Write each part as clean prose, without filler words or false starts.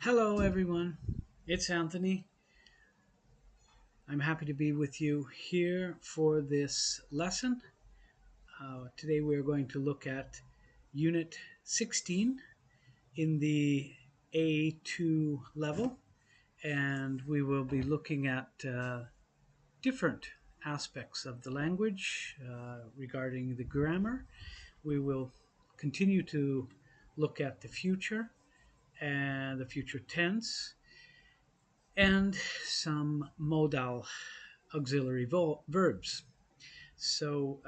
Hello, everyone. It's Anthony. I'm happy to be with you here for this lesson. Today, we're going to look at Unit 16 in the A2 level, and we will be looking at different aspects of the language regarding the grammar. We will continue to look at the future and the future tense and some modal auxiliary verbs. So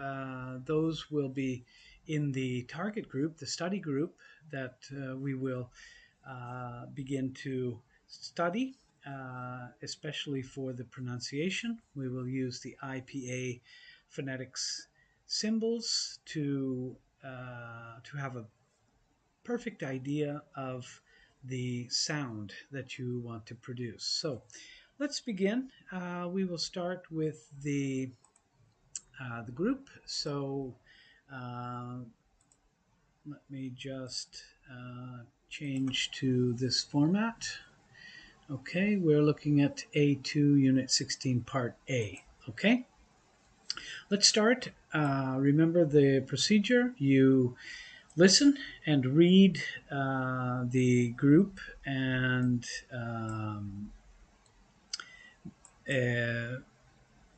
those will be in the target group, the study group that we will begin to study, especially for the pronunciation. We will use the IPA phonetics symbols to have a perfect idea of the sound that you want to produce. So let's begin. We will start with the group. So uh, let me just change to this format. Okay, we're looking at A2 Unit 16 Part A. Okay, let's start. Remember the procedure. You listen and read the group and uh,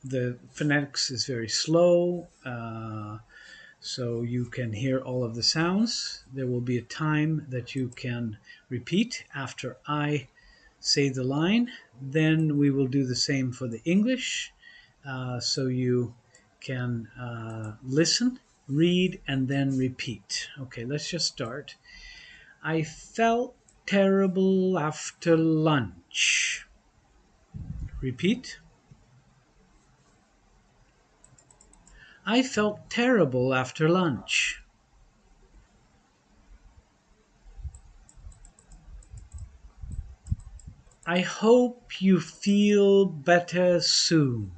the phonetics is very slow, so you can hear all of the sounds. There will be a time that you can repeat after I say the line. Then we will do the same for the English, so you can listen, read, and then repeat. Okay, let's just start. I felt terrible after lunch. Repeat. I felt terrible after lunch. I hope you feel better soon.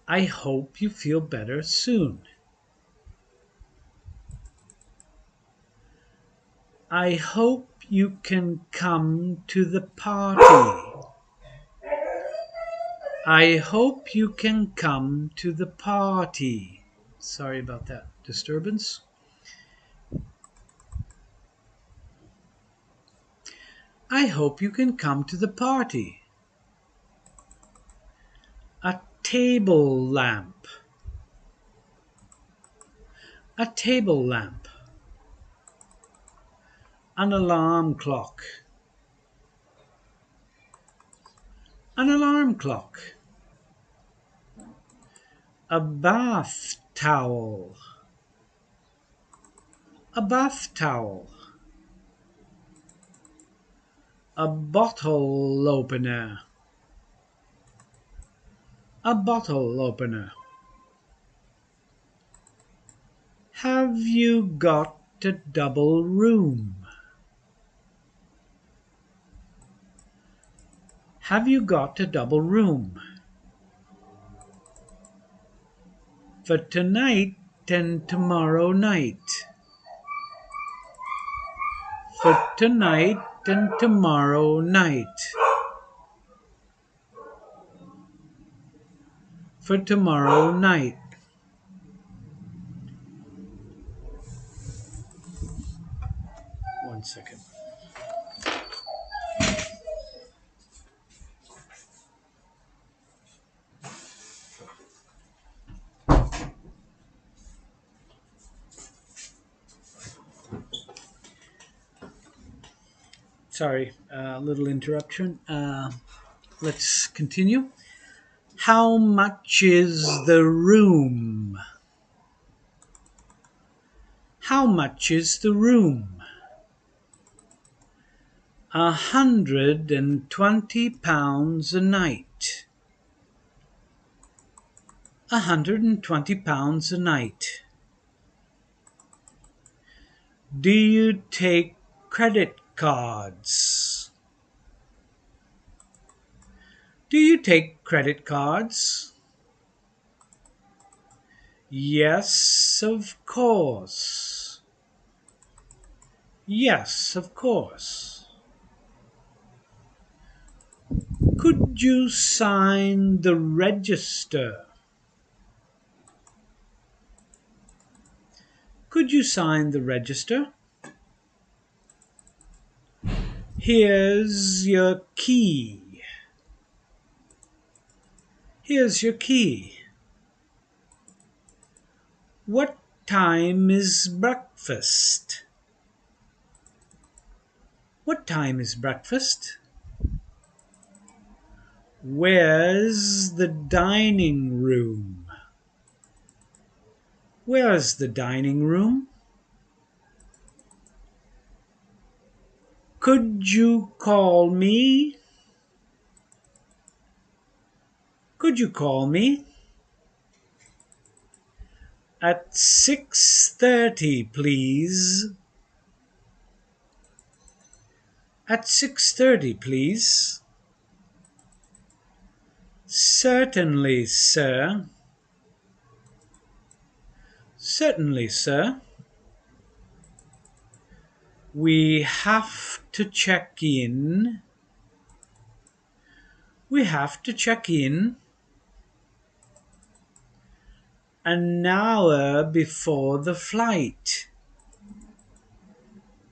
I hope you feel better soon. I hope you can come to the party. I hope you can come to the party. Sorry about that disturbance. I hope you can come to the party. A table lamp. A table lamp. An alarm clock. An alarm clock. A bath towel. A bath towel. A bottle opener. A bottle opener. Have you got a double room? Have you got a double room? For tonight and tomorrow night. For tonight and tomorrow night. For tomorrow night. One second. Sorry, a little interruption. Let's continue. How much is the room? How much is the room? £120 a night. £120 a night. Do you take credit cards? Do you take credit cards? Yes, of course. Yes, of course. Could you sign the register? Could you sign the register? Here's your key. Here's your key. What time is breakfast? What time is breakfast? Where's the dining room? Where's the dining room? Could you call me? Could you call me? At 6:30, please. At 6:30, please. Certainly, sir. Certainly, sir. We have to check in. We have to check in an hour before the flight.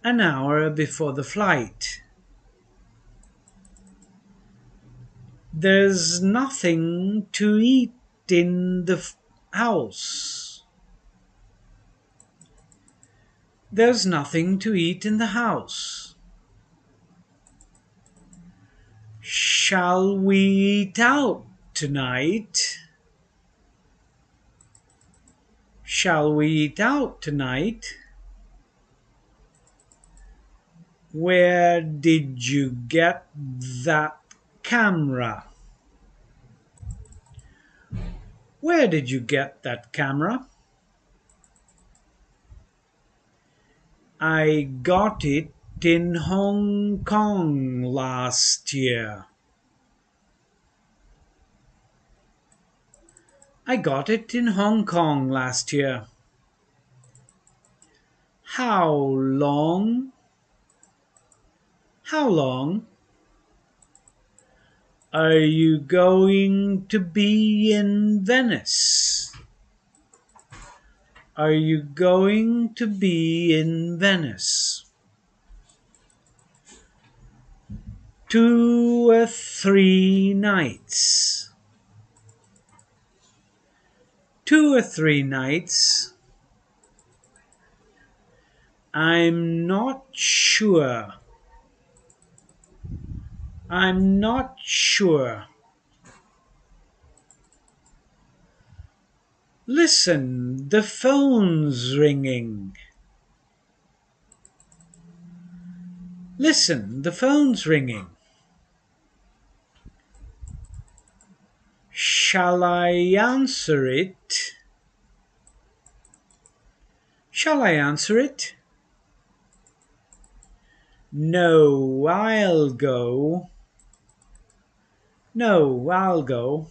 An hour before the flight. There's nothing to eat in the house. There's nothing to eat in the house. Shall we eat out tonight? Shall we eat out tonight? Where did you get that camera? Where did you get that camera? I got it in Hong Kong last year. I got it in Hong Kong last year. How long? How long? Are you going to be in Venice? Are you going to be in Venice? 2 or 3 nights. 2 or 3 nights. I'm not sure. I'm not sure. Listen, the phone's ringing. Listen, the phone's ringing. Shall I answer it? Shall I answer it? No, I'll go. No, I'll go.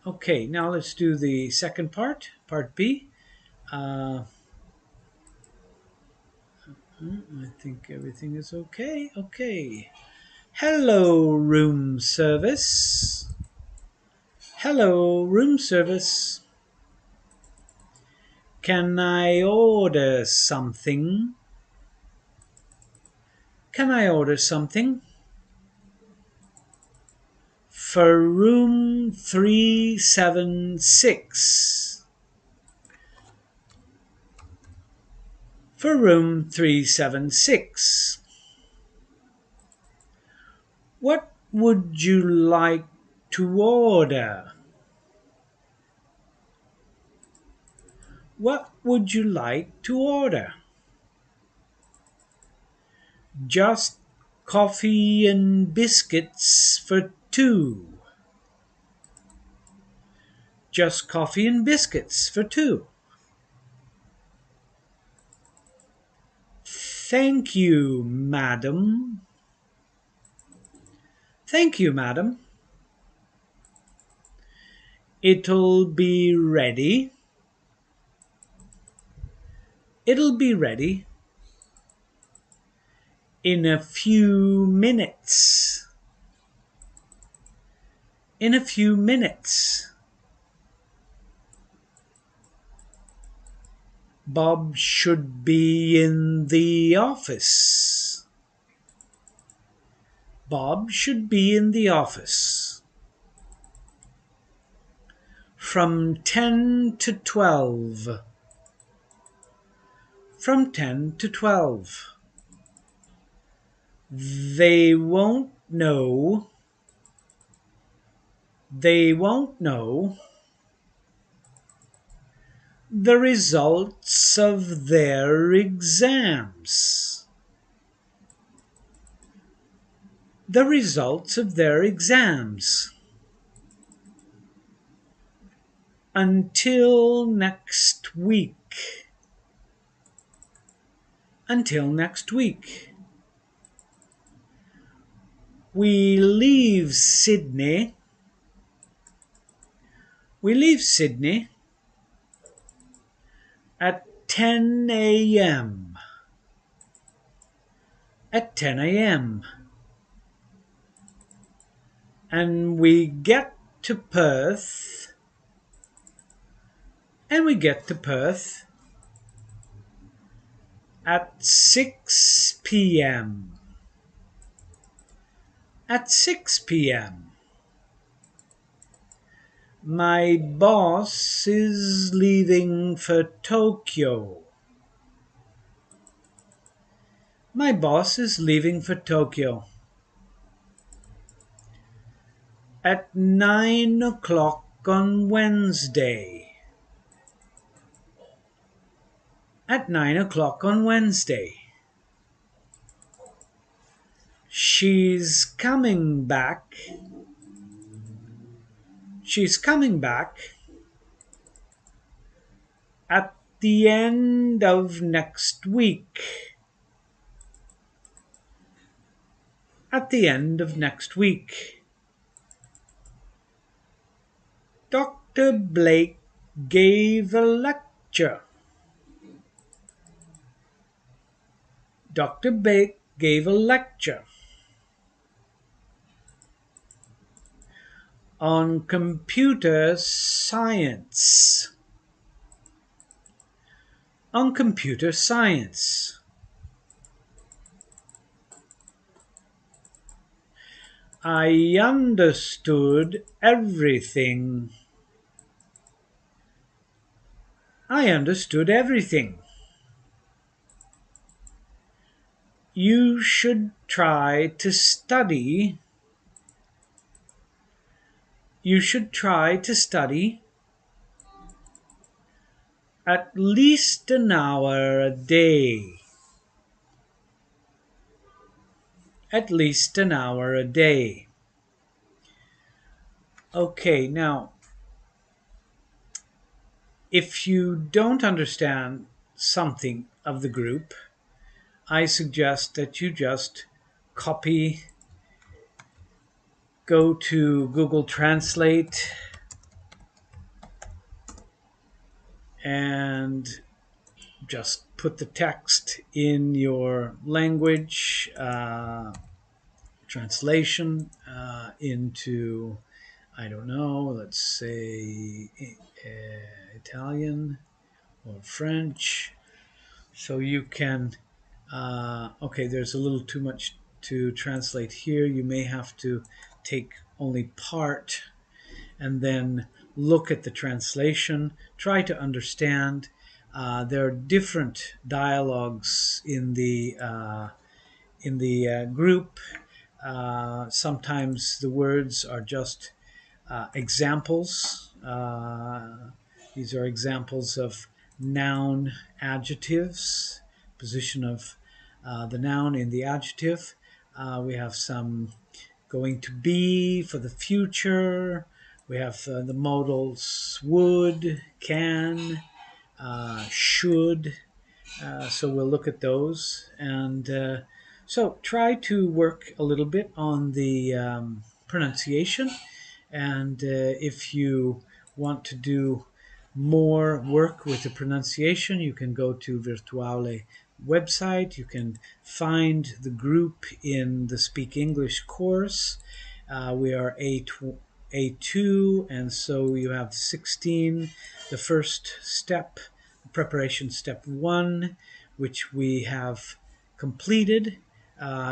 Okay, now let's do the second part, part B. I think everything is okay. Okay. Hello, room service. Hello, room service. Can I order something? Can I order something? For room 376. For room 376. What would you like to order? What would you like to order? Just coffee and biscuits for 2. Just coffee and biscuits for 2. Thank you, madam. Thank you, madam. It'll be ready. It'll be ready. In a few minutes. In a few minutes. Bob should be in the office. Bob should be in the office. From 10 to 12. From 10 to 12. They won't know. They won't know the results of their exams. The results of their exams. Until next week. Until next week. We leave Sydney. We leave Sydney at 10 a.m. At 10 a.m. And we get to Perth. And we get to Perth at 6 p.m. At 6 p.m. My boss is leaving for Tokyo. My boss is leaving for Tokyo at 9 o'clock on Wednesday. At 9 o'clock on Wednesday. She's coming back. She's coming back at the end of next week. At the end of next week. Dr. Blake gave a lecture. Dr. Blake gave a lecture on computer science. On computer science. I understood everything. I understood everything. You should try to study. You should try to study at least an hour a day. At least an hour a day. Okay, now, if you don't understand something of the group, I suggest that you just copy, go to Google Translate, and just put the text in your language, translation into, I don't know, let's say Italian or French. So you can, okay, there's a little too much to translate here. You may have to take only part and then look at the translation, try to understand. There are different dialogues in the group. Sometimes the words are just examples. These are examples of noun adjectives, position of the noun in the adjective. We have some going to be for the future. We have the modals would, can, should. So we'll look at those. And so try to work a little bit on the pronunciation. And if you want to do more work with the pronunciation, you can go to VirtuAule website. You can find the group in the Speak English course. We are A2, and so you have 16. The first step, preparation step 1, which we have completed,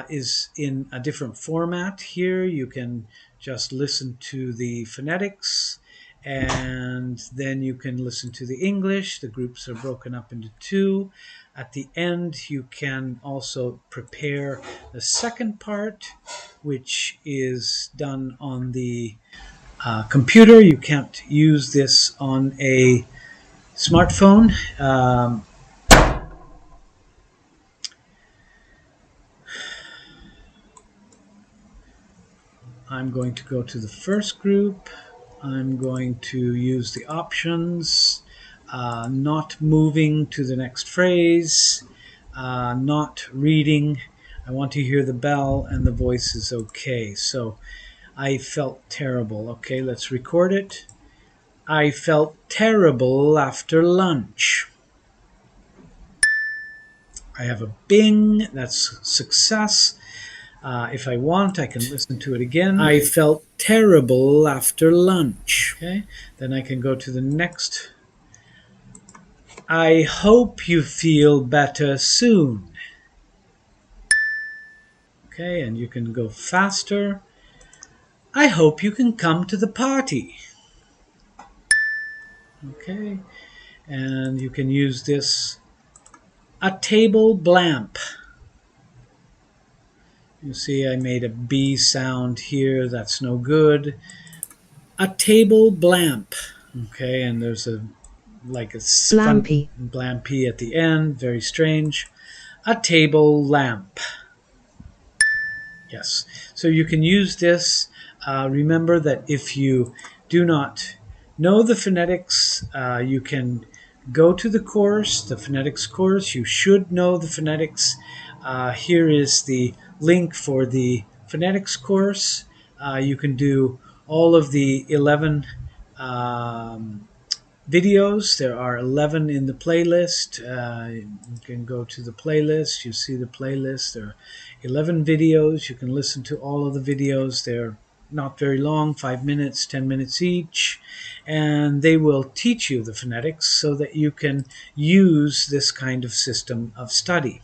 is in a different format. Here you can just listen to the phonetics, and then you can listen to the English. The groups are broken up into 2. At the end, you can also prepare the second part, which is done on the computer. You can't use this on a smartphone. I'm going to go to the first group. I'm going to use the options, not moving to the next phrase, not reading. I want to hear the bell, and the voice is okay. So I felt terrible. Okay, let's record it. I felt terrible after lunch. I have a bing, that's success. If I want, I can listen to it again. I felt terrible after lunch. Okay, then I can go to the next. I hope you feel better soon. Okay, and you can go faster. I hope you can come to the party. Okay, and you can use this. A table blamp. You see I made a B sound here. That's no good. A table blamp. Okay, and there's a like a blampy at the end. Very strange. A table lamp. Yes. So you can use this. Remember that if you do not know the phonetics, you can go to the course, the phonetics course. You should know the phonetics. Here is the link for the phonetics course. You can do all of the 11 videos. There are 11 in the playlist. You can go to the playlist. You see the playlist. There are 11 videos. You can listen to all of the videos. They're not very long, 5 minutes, 10 minutes each, and they will teach you the phonetics so that you can use this kind of system of study.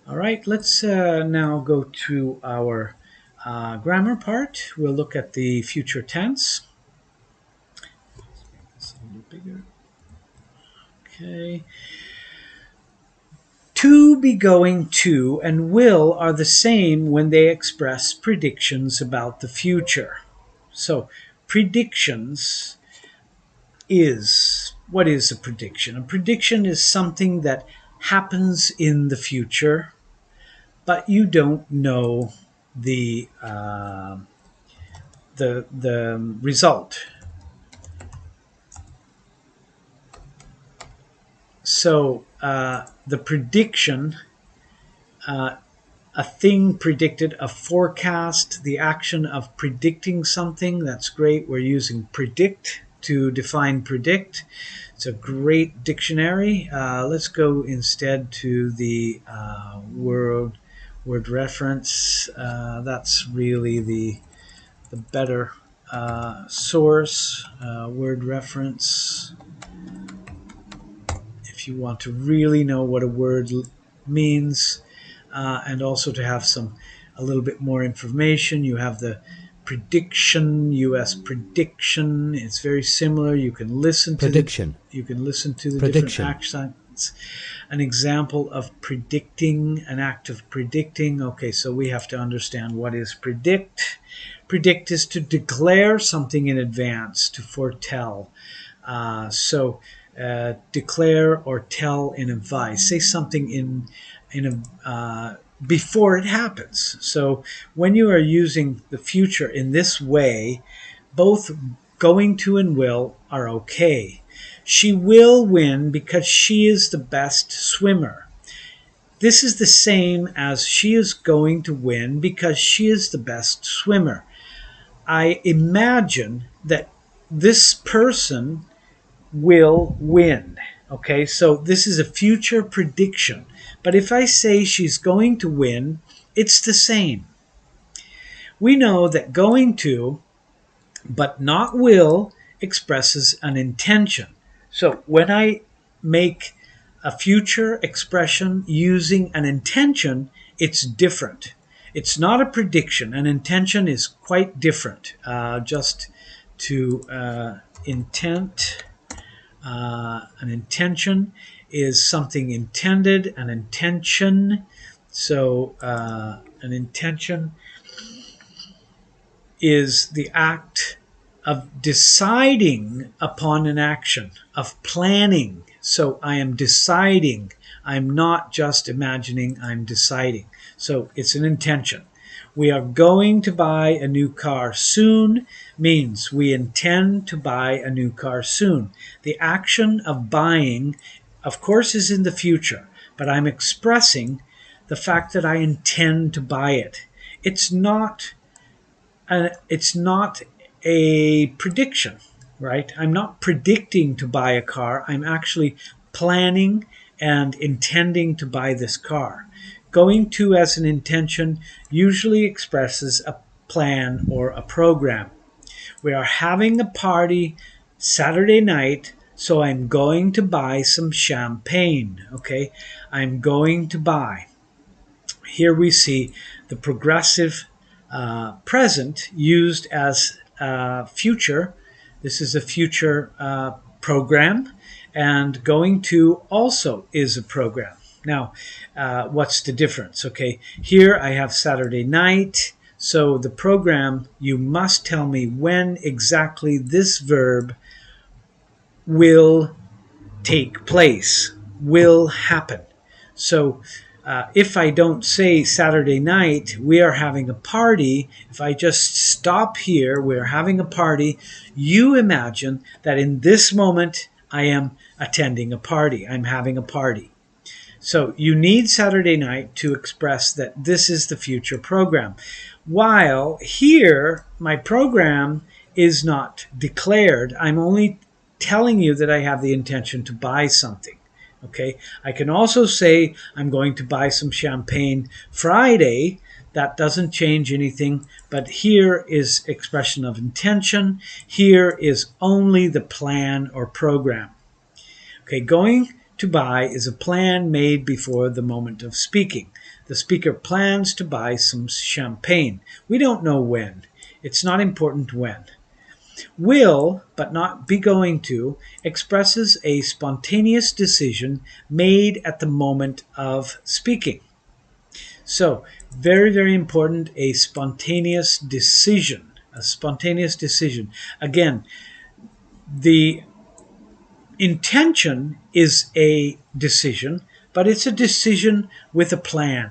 All right, let's now go to our grammar part. We'll look at the future tense. It's a little bigger. Okay. To, be, going to, and will are the same when they express predictions about the future. So, predictions is, what is a prediction? A prediction is something that happens in the future, but you don't know the result. So the prediction, a thing predicted, a forecast, the action of predicting something, that's great. We're using predict to define predict. It's a great dictionary. Let's go instead to the word reference. That's really the better source. Word reference. If you want to really know what a word means, and also to have a little bit more information, you have the prediction, U.S. prediction. It's very similar. You can listen to prediction. You can listen to the different accents. An example of predicting, an act of predicting. Okay, so we have to understand what is predict. Predict is to declare something in advance, to foretell. Declare or tell in advice. Say something in a before it happens. So when you are using the future in this way, both going to and will are okay. She will win because she is the best swimmer. This is the same as she is going to win because she is the best swimmer. I imagine that this person will win. Okay, so this is a future prediction. But if I say she's going to win, it's the same. We know that going to, but not will, expresses an intention. So when I make a future expression using an intention, it's different. It's not a prediction. An intention is quite different. Just to intent, an intention is something intended, an intention. So an intention is the act of deciding upon an action, of planning. So I am deciding. I'm not just imagining, I'm deciding. So it's an intention. We are going to buy a new car soon means we intend to buy a new car soon. The action of buying, of course, is in the future, but I'm expressing the fact that I intend to buy it. It's not a prediction, right? I'm not predicting to buy a car. I'm actually planning and intending to buy this car. Going to as an intention usually expresses a plan or a program. We are having a party Saturday night, so I'm going to buy some champagne. Okay, I'm going to buy. Here we see the progressive present used as future. This is a future program, and going to also is a program. Now, what's the difference? Okay, here I have Saturday night. So the program, you must tell me when exactly this verb will take place, will happen. So if I don't say Saturday night, we are having a party, if I just stop here, we're having a party, you imagine that in this moment I am attending a party, I'm having a party. So you need Saturday night to express that this is the future program. While here, my program is not declared. I'm only telling you that I have the intention to buy something. Okay, I can also say I'm going to buy some champagne Friday. That doesn't change anything, but here is expression of intention. Here is only the plan or program. Okay, going to buy is a plan made before the moment of speaking. The speaker plans to buy some champagne. We don't know when. It's not important when. Will, but not be going to, expresses a spontaneous decision made at the moment of speaking. So, very, very important, a spontaneous decision. A spontaneous decision. Again, the intention is a decision, but it's a decision with a plan.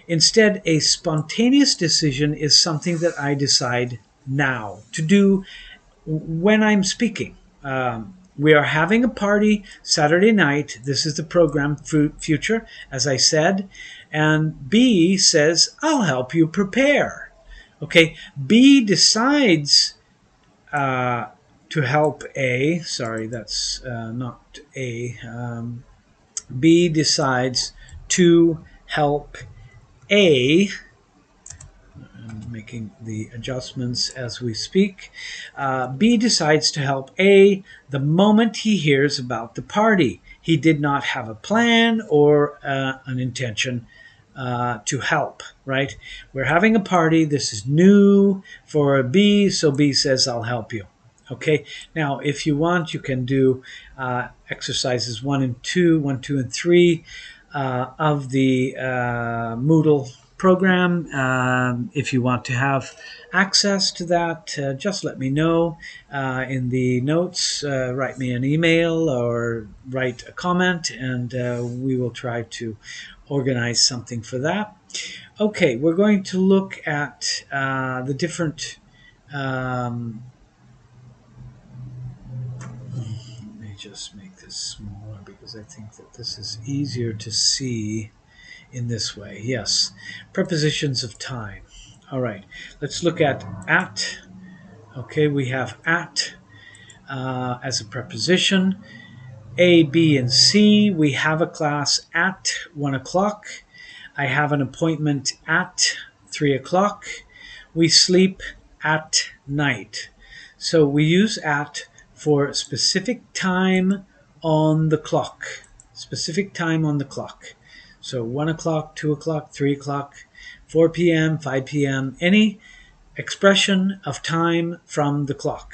Instead, a spontaneous decision is something that I decide now to do when I'm speaking. We are having a party Saturday night. This is the program future, as I said. And B says, I'll help you prepare. Okay, B decides to help A. Sorry, that's not A. B decides to help A. I'm making the adjustments as we speak. B decides to help A the moment he hears about the party. He did not have a plan or an intention to help, right? We're having a party. This is new for B, so B says, I'll help you. Okay, now if you want, you can do exercises 1 and 2, 1, 2, and 3 of the Moodle program. If you want to have access to that, just let me know in the notes. Write me an email or write a comment, and we will try to organize something for that. Okay, we're going to look at the different let me just make this smaller because I think that this is easier to see in this way. Yes, prepositions of time. All right, let's look at. Okay, we have at as a preposition. A, B, and C. We have a class at 1 o'clock. I have an appointment at 3 o'clock. We sleep at night. So we use at for specific time on the clock. Specific time on the clock. So 1 o'clock, 2 o'clock, 3 o'clock, 4 p.m., 5 p.m., any expression of time from the clock.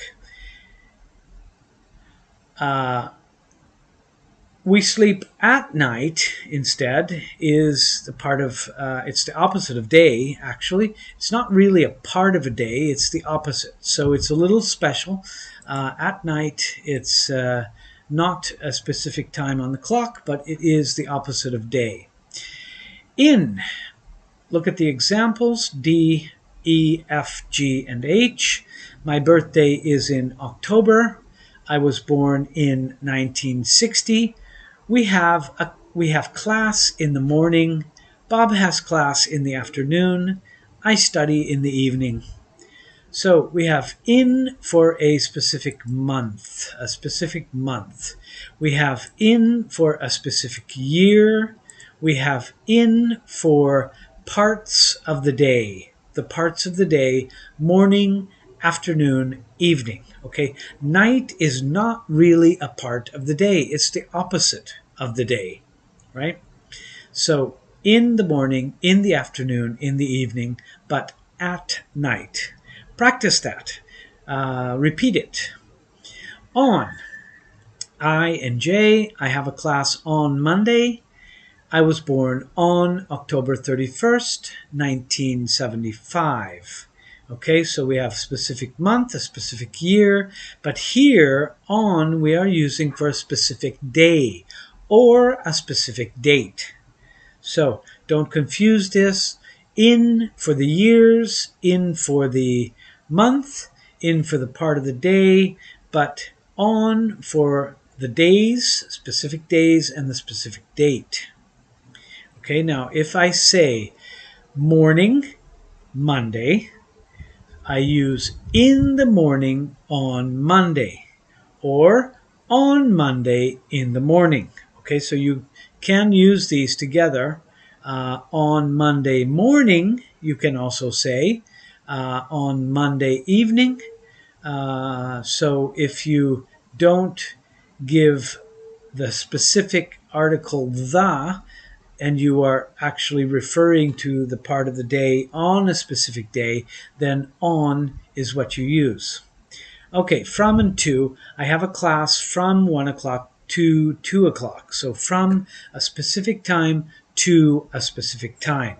We sleep at night instead is the part of, it's the opposite of day, actually. It's not really a part of a day, it's the opposite. So it's a little special. At night, it's not a specific time on the clock, but it is the opposite of day. In, look at the examples, D, E, F, G, and H. My birthday is in October. I was born in 1960. We have class in the morning. Bob has class in the afternoon. I study in the evening. So we have in for a specific month, We have in for a specific year. We have in for parts of the day, morning, afternoon, evening. Okay, night is not really a part of the day. It's the opposite of the day, right? So in the morning, in the afternoon, in the evening, but at night. Practice that. Repeat it. On. I and J. I have a class on Monday. I was born on October 31st, 1975. Okay, so we have a specific month, a specific year, but here on we are using for a specific day or a specific date. So don't confuse this. In for the years, in for the month, in for the part of the day, but on for the days, specific days, and the specific date. Okay, now if I say morning, Monday, I use in the morning on Monday or on Monday in the morning. Okay, so you can use these together. On Monday morning, you can also say on Monday evening. So if you don't give the specific article the, and you are actually referring to the part of the day on a specific day, then on is what you use. Okay, from and to, I have a class from 1 o'clock to 2 o'clock. So from a specific time to a specific time.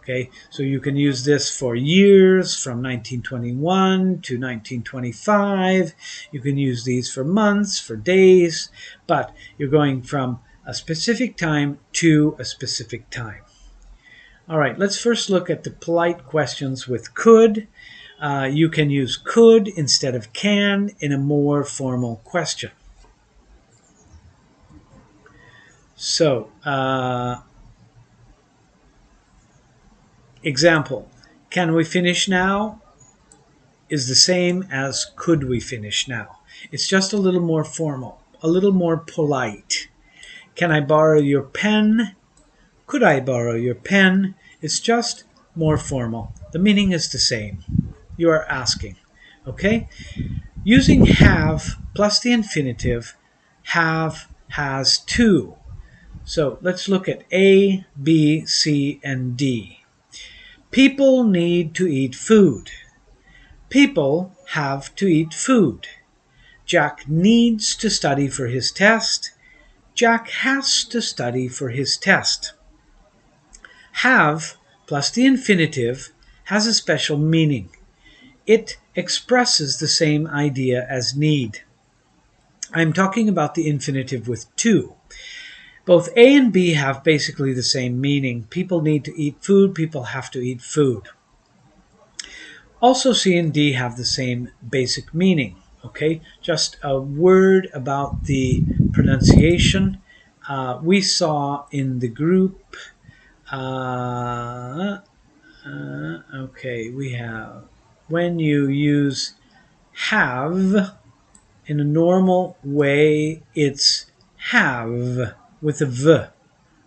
Okay, so you can use this for years from 1921 to 1925. You can use these for months, for days, but you're going from a specific time to a specific time. All right, let's first look at the polite questions with could. You can use could instead of can in a more formal question. So, example, can we finish now is the same as could we finish now. It's just a little more formal, a little more polite. Can I borrow your pen? Could I borrow your pen? It's just more formal. The meaning is the same. You are asking. Okay? Using have plus the infinitive, have, has, to. So let's look at A, B, C, and D. People need to eat food. People have to eat food. Jack needs to study for his test. Jack has to study for his test. Have plus the infinitive has a special meaning. It expresses the same idea as need. I'm talking about the infinitive with to. Both A and B have basically the same meaning. People need to eat food. People have to eat food. Also, C and D have the same basic meaning. Okay, just a word about the pronunciation. We saw in the group. Okay, we have when you use have in a normal way, it's have with a V.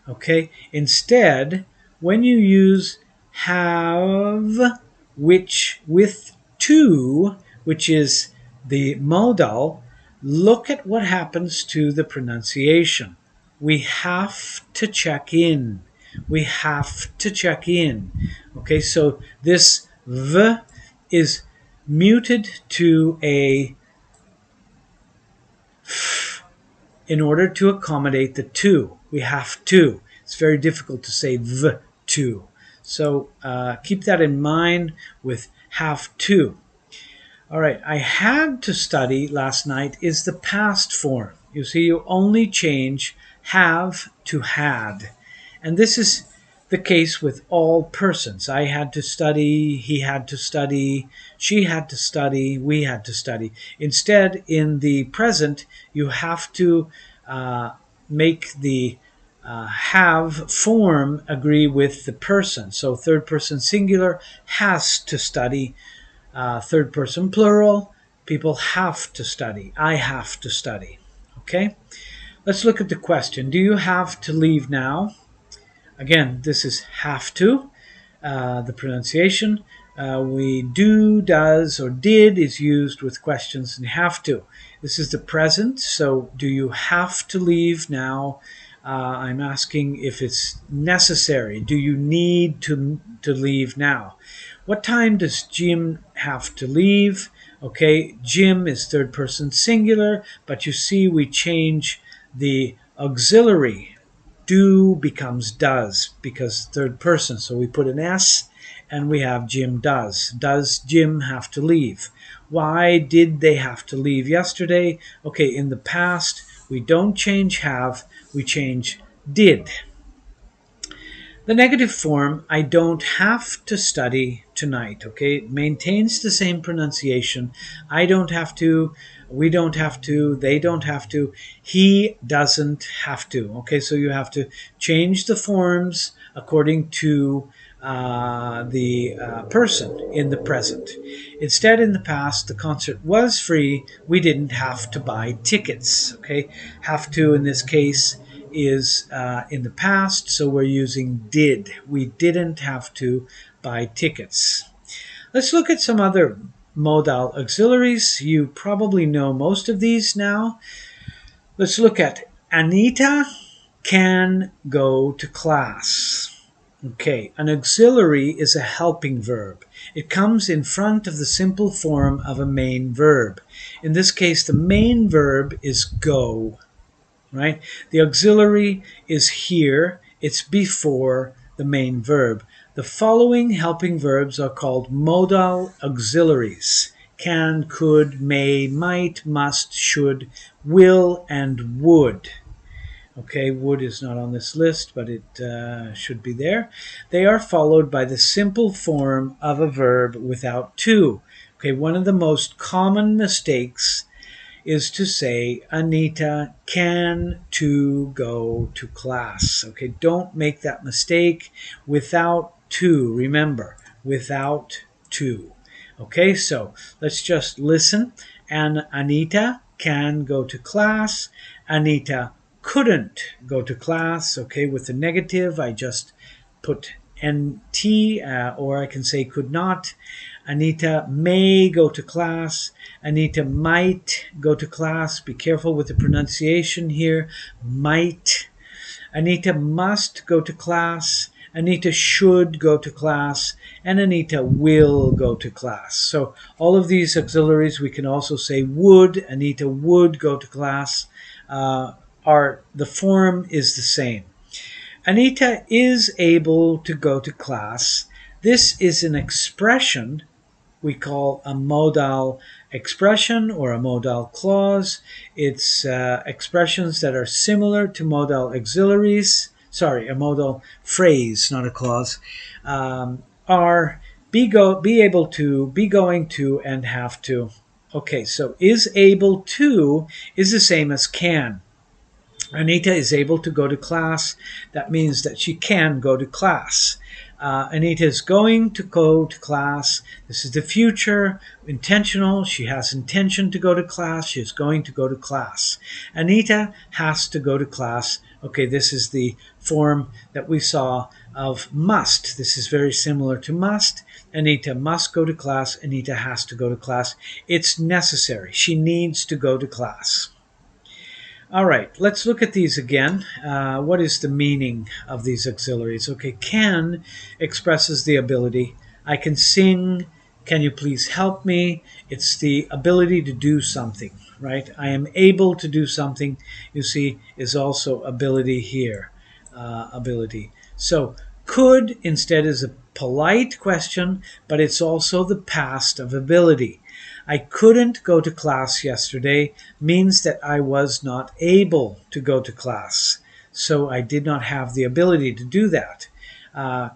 Okay, instead, when you use have, which with to, which is the modal, look at what happens to the pronunciation. We have to check in. We have to check in. Okay, so this V is muted to a f in order to accommodate the to. We have to. It's very difficult to say v to. So keep that in mind with have to. All right, I had to study last night is the past form. You see, you only change have to had. And this is the case with all persons. I had to study, he had to study, she had to study, we had to study. Instead, in the present, you have to make the have form agree with the person. So third person singular has to study. Third person plural, people have to study. I have to study. Okay? Let's look at the question. Do you have to leave now? Again, this is have to, the pronunciation. We do, does, or did is used with questions and have to. This is the present, so do you have to leave now? I'm asking if it's necessary. Do you need to leave now? What time does Jim have to leave? Okay, Jim is third person singular, but you see we change the auxiliary. Do becomes does because third person. So we put an S and we have Jim does. Does Jim have to leave? Why did they have to leave yesterday? Okay, in the past, we don't change have, we change did. The negative form, I don't have to study tonight, okay? It maintains the same pronunciation. I don't have to, we don't have to, they don't have to, he doesn't have to, okay? So you have to change the forms according to the person in the present. Instead, in the past, the concert was free. We didn't have to buy tickets, okay? Have to, in this case, is in the past, so we're using did. We didn't have to buy tickets. Let's look at some other modal auxiliaries. You probably know most of these now. Let's look at Anita can go to class. Okay, an auxiliary is a helping verb. It comes in front of the simple form of a main verb. In this case, the main verb is go. Right? The auxiliary is here. It's before the main verb. The following helping verbs are called modal auxiliaries. Can, could, may, might, must, should, will, and would. Okay, would is not on this list, but it should be there. They are followed by the simple form of a verb without to. Okay, one of the most common mistakes is to say Anita can to go to class. Okay, don't make that mistake. Without to, remember, without to. Okay, so let's just listen. And Anita can go to class. Anita couldn't go to class. Okay, with the negative, I just put NT, or I can say could not. Anita may go to class. Anita might go to class. Be careful with the pronunciation here. Might. Anita must go to class. Anita should go to class. And Anita will go to class. So all of these auxiliaries, we can also say would. Anita would go to class. The form is the same. Anita is able to go to class. This is an expression we call a modal expression or a modal clause. It's expressions that are similar to modal auxiliaries. Sorry, a modal phrase, not a clause. Are be able to, be going to, and have to. Okay, so is able to is the same as can. Anita is able to go to class. That means that she can go to class. Anita is going to go to class. This is the future, intentional. She has intention to go to class. She is going to go to class. Anita has to go to class. Okay, this is the form that we saw of must. This is very similar to must. Anita must go to class. Anita has to go to class. It's necessary. She needs to go to class. All right, let's look at these again. What is the meaning of these auxiliaries? Okay, can expresses the ability. I can sing. Can you please help me? It's the ability to do something, right? I am able to do something, you see, is also ability here. Ability. So could instead is a polite question, but it's also the past of ability. I couldn't go to class yesterday means that I was not able to go to class. So I did not have the ability to do that.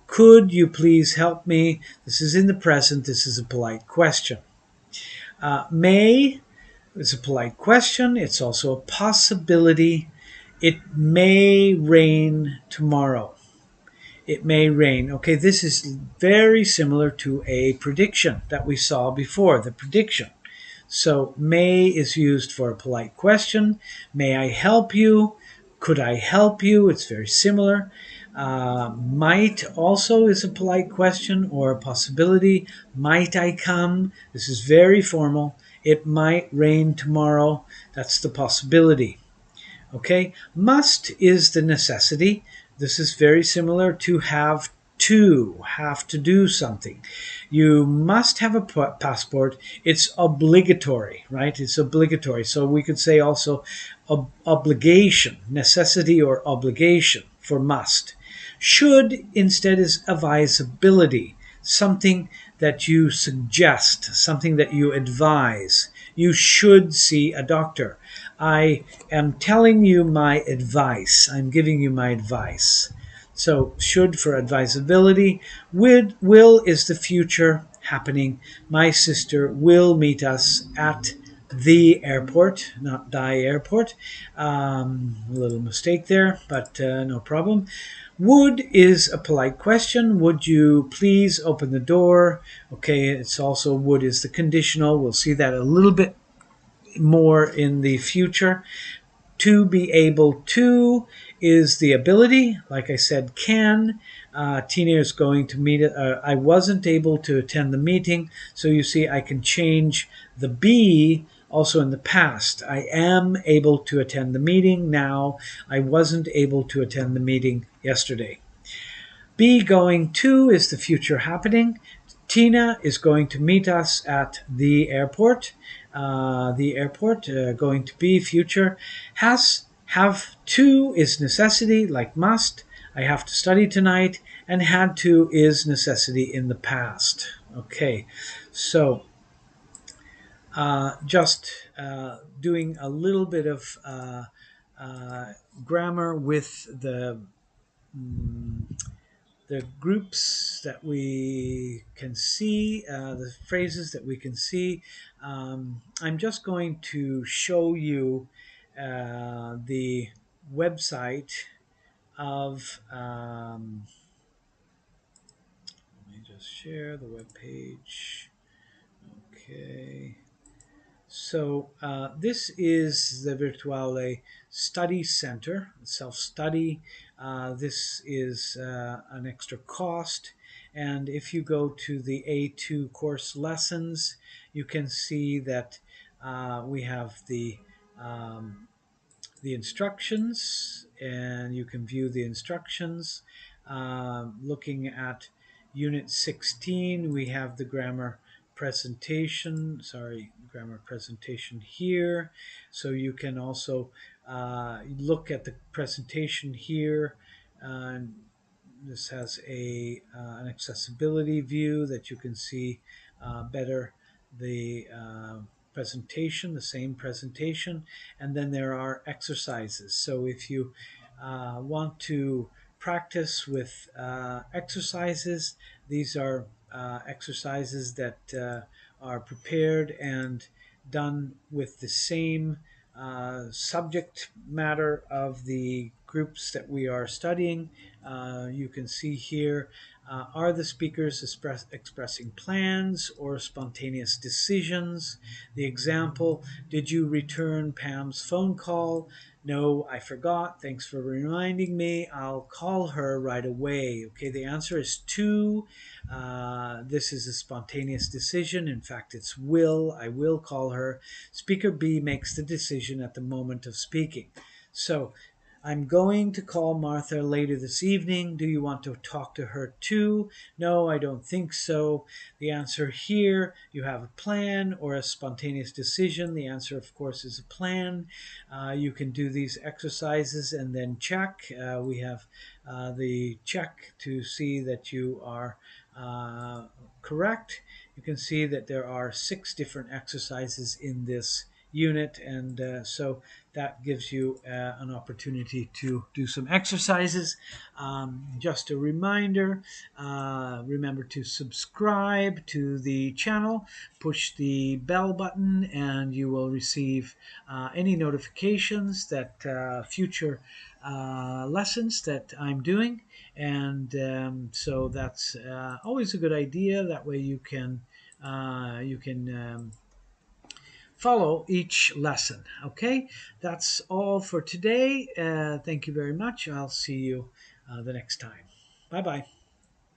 Could you please help me? This is in the present. This is a polite question. May is a polite question. It's also a possibility. It may rain tomorrow. It may rain. Okay, this is very similar to a prediction that we saw before, the prediction. So may is used for a polite question. May I help you? Could I help you? It's very similar. Might also is a polite question or a possibility. Might I come? This is very formal. It might rain tomorrow. That's the possibility. Okay, must is the necessity. This is very similar to have to do something. You must have a passport. It's obligatory, right? It's obligatory. So we could say also obligation, necessity or obligation for must. Should instead is advisability, something that you suggest, something that you advise. You should see a doctor. I am telling you my advice. I'm giving you my advice. So should for advisability. Will is the future happening. My sister will meet us at the airport, not die airport. A little mistake there, but no problem. Would is a polite question. Would you please open the door? Okay, it's also would is the conditional. We'll see that a little bit more in the future. To be able to is the ability. Like I said, can. Tina is going to meet it. I wasn't able to attend the meeting. So you see, I can change the be also in the past. I am able to attend the meeting now. I wasn't able to attend the meeting yesterday. Be going to is the future happening. Tina is going to meet us at the airport. Going to be future. Have to is necessity, like must. I have to study tonight. And had to is necessity in the past. Okay, so just doing a little bit of grammar with the groups that we can see, the phrases that we can see. I'm just going to show you the website of, let me just share the web page. Okay. So this is the VirtuAule Study Center, self-study. This is an extra cost. And if you go to the A2 course lessons, you can see that we have the instructions, and you can view the instructions. Looking at Unit 16, we have the grammar presentation here, so you can also look at the presentation here. This has an accessibility view that you can see better the presentation, the same presentation, and then there are exercises. So if you want to practice with exercises, these are exercises that are prepared and done with the same subject matter of the groups that we are studying. You can see here Are the speakers expressing plans or spontaneous decisions? The example, did you return Pam's phone call? No, I forgot. Thanks for reminding me. I'll call her right away. Okay, the answer is two. This is a spontaneous decision. In fact, it's will. I will call her. Speaker B makes the decision at the moment of speaking. So I'm going to call Martha later this evening. Do you want to talk to her too? No, I don't think so. The answer here, you have a plan or a spontaneous decision. The answer, of course, is a plan. You can do these exercises and then check. We have the check to see that you are correct. You can see that there are 6 different exercises in this unit, and so that gives you an opportunity to do some exercises. Just a reminder, remember to subscribe to the channel, push the bell button, and you will receive any notifications that future lessons that I'm doing. And so that's always a good idea. That way you can follow each lesson. Okay, that's all for today. Thank you very much. I'll see you the next time. Bye bye.